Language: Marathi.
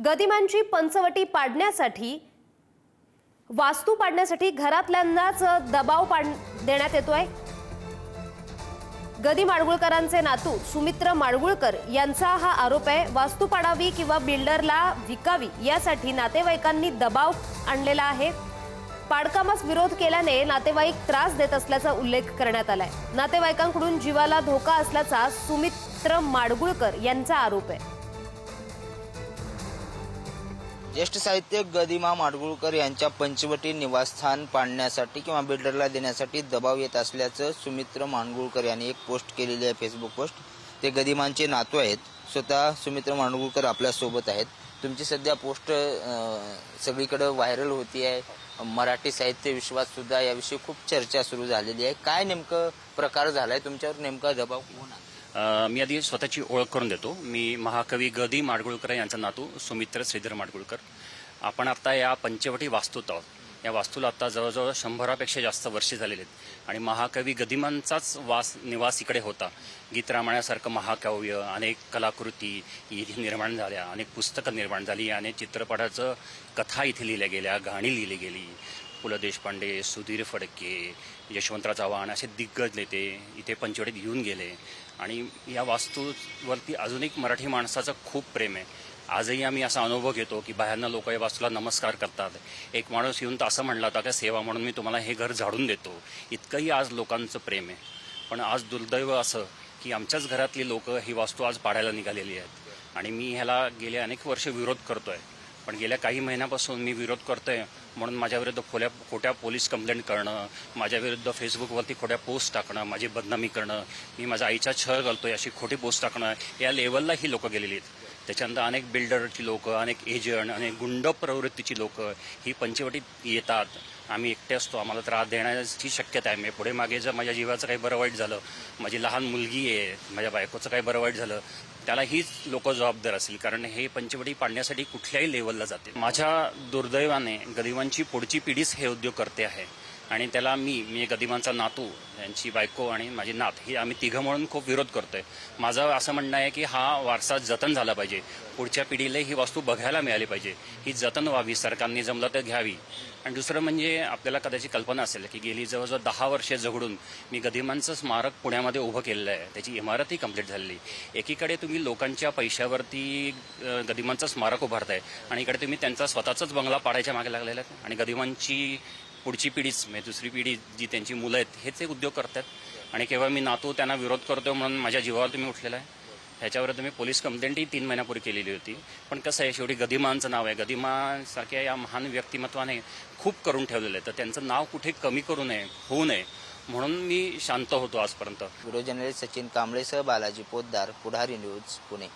गदिमांची पंचवटी पाडण्यासाठी वास्तू पाडण्यासाठी घरातल्यांनाच दबाव देण्यात येतोय। गदी माडगुळकरांचे नातू सुमित्र माडगुळकर यांचा हा आरोप आहे। वास्तू पाडावी किंवा बिल्डरला विकावी यासाठी नातेवाईकांनी दबाव आणलेला आहे। पाडकामास विरोध केल्याने नातेवाईक त्रास देत असल्याचा उल्लेख करण्यात आलाय। नातेवाईकांकडून जीवाला धोका असल्याचा सुमित्र माडगुळकर यांचा आरोप आहे। ज्येष्ठ साहित्यिक गदिमा माडगुळकर यांच्या पंचवटी निवासस्थान पाडण्यासाठी किंवा बिल्डरला देण्यासाठी दबाव येत असल्याचं सुमित्र माडगुळकर यांनी एक पोस्ट केलेली आहे, फेसबुक पोस्ट। ते गदिमांचे नातू आहेत। स्वतः सुमित्र माडगुळकर आपल्या सोबत आहेत। तुमची सध्या पोस्ट सगळीकडे व्हायरल होती आहे। मराठी साहित्य विश्वात सुद्धा याविषयी खूप चर्चा सुरू झालेली आहे। काय नेमकं प्रकार झालाय, तुमच्यावर नेमका दबाव कोण आहे? मी आधी स्वतःची ओळख करून देतो। मी महाकवी गदी माडगुळकर यांचा नातू सुमित्र श्रीधर माडगुळकर। आपण आता या पंचवटी वास्तूत आहोत। या वास्तूला आता जवळजवळ 100पेक्षा जास्त वर्षे झालेली आहेत आणि महाकवी गदिमांचाच निवास इकडे होता। गीतरामायणासारखं महाकाव्य, अनेक कलाकृती इथे निर्माण झाल्या, अनेक पुस्तकं निर्माण झाली, अनेक चित्रपटाचं कथा इथे लिहिल्या गेल्या, गाणी लिहिली गेली। पु ल देशपांडे, सुधीर फडके, यशवंतराव चव्हाण असे दिग्गज नेते इथे पंचवटीत येऊन गेले आणि या वास्तूवरती अजून एक मराठी माणसाचं खूप प्रेम आहे। आजही आम्ही असा अनुभव घेतो की बाहेरनं लोक या वास्तूला नमस्कार करतात। एक माणूस येऊन तर असं म्हणला होता की सेवा म्हणून मी तुम्हाला हे घर झाडून देतो, इतकंही आज लोकांचं प्रेम आहे। पण आज दुर्दैव असं की आमच्याच घरातली लोक ही वास्तू आज पाडायला निघालेली आहेत आणि मी ह्याला गेले अनेक वर्ष विरोध करतोय। पण गेल्या काही महिन्यापासून मी विरोध करतोय म्हणून माझ्याविरुद्ध खोट्या पोलीस कंप्लेंट करणं, माझ्याविरुद्ध फेसबुकवरती खोट्या पोस्ट टाकणं, माझी बदनामी करणं, मी माझा आईचा छळ घालतोय अशी खोटी पोस्ट टाकणं, या लेवलला ही लोक गेलेली आहेत। त्याच्यानंतर अनेक बिल्डरची लोक, अनेक एजंट, अनेक गुंड प्रवृत्तीची लोक ही पंचवटीत येतात। आम्ही एकटे असतो, आम्हाला त्रास देण्याची शक्यता आहे। पुढे मागे जर माझ्या जीवाचं काही बरं वाईट झालं, माझी लहान मुलगी आहे, माझ्या बायकोचं काही बरं वाईट झालं, त्याला हीच लोक जबाबदार असतील, कारण हे पंचवटी पाडण्यासाठी कुठल्याही लेवलला जाते। माझ्या दुर्दैवाने गदिमांची पुढची पिढीच हे उद्योग करते आहे आणि त्याला मी गदिमांचा नातू, यांची बायको आणि माझी नात ही आम्ही तिघं म्हणून खूप विरोध करतोय। माझं असं म्हणणं आहे की हा वारसा जतन झाला पाहिजे, पुढच्या पिढीला ही वास्तू बघायला मिळाली पाहिजे, ही जतन व्हावी, सरकारने जमलं तर घ्यावी। आणि दुसरं म्हणजे आपल्याला कदाचित कल्पना असेल की गेली जवळजवळ 10 वर्षे झगडून मी गदिमांचं स्मारक पुण्यामध्ये उभं केलेलं आहे। त्याची इमारतही कंप्लीट झालेली। एकीकडे तुम्ही लोकांच्या पैशावरती गदिमांचं स्मारक उभारताय आणि इकडे तुम्ही त्यांचा स्वतःचाच बंगला पाडायच्या मागे लागलेला आहे आणि गदिमांची पुढची पिढीच म्हणजे दुसरी पिढी जी त्यांची मुलं आहेत हेच एक उद्योग करतात। आणि केव्हा मी नातू त्यांना विरोध करतो म्हणून माझ्या जीवावर तुम्ही उठलेला आहे। ह्याच्यावर मी पोलीस कंप्लेंटही 3 महिन्यापूर्वी केलेली होती। पण कसं आहे, शेवटी गदिमांचं नाव आहे, गदिमासारख्या या महान व्यक्तिमत्वाने खूप करून ठेवलेलं आहे, तर त्यांचं नाव कुठे कमी करू नये, होऊ नये म्हणून मी शांत होतो आजपर्यंत। व्हिडिओ जर्नलिस्ट सचिन कांबळेसह बालाजी पोद्दार, पुढारी न्यूज, पुणे।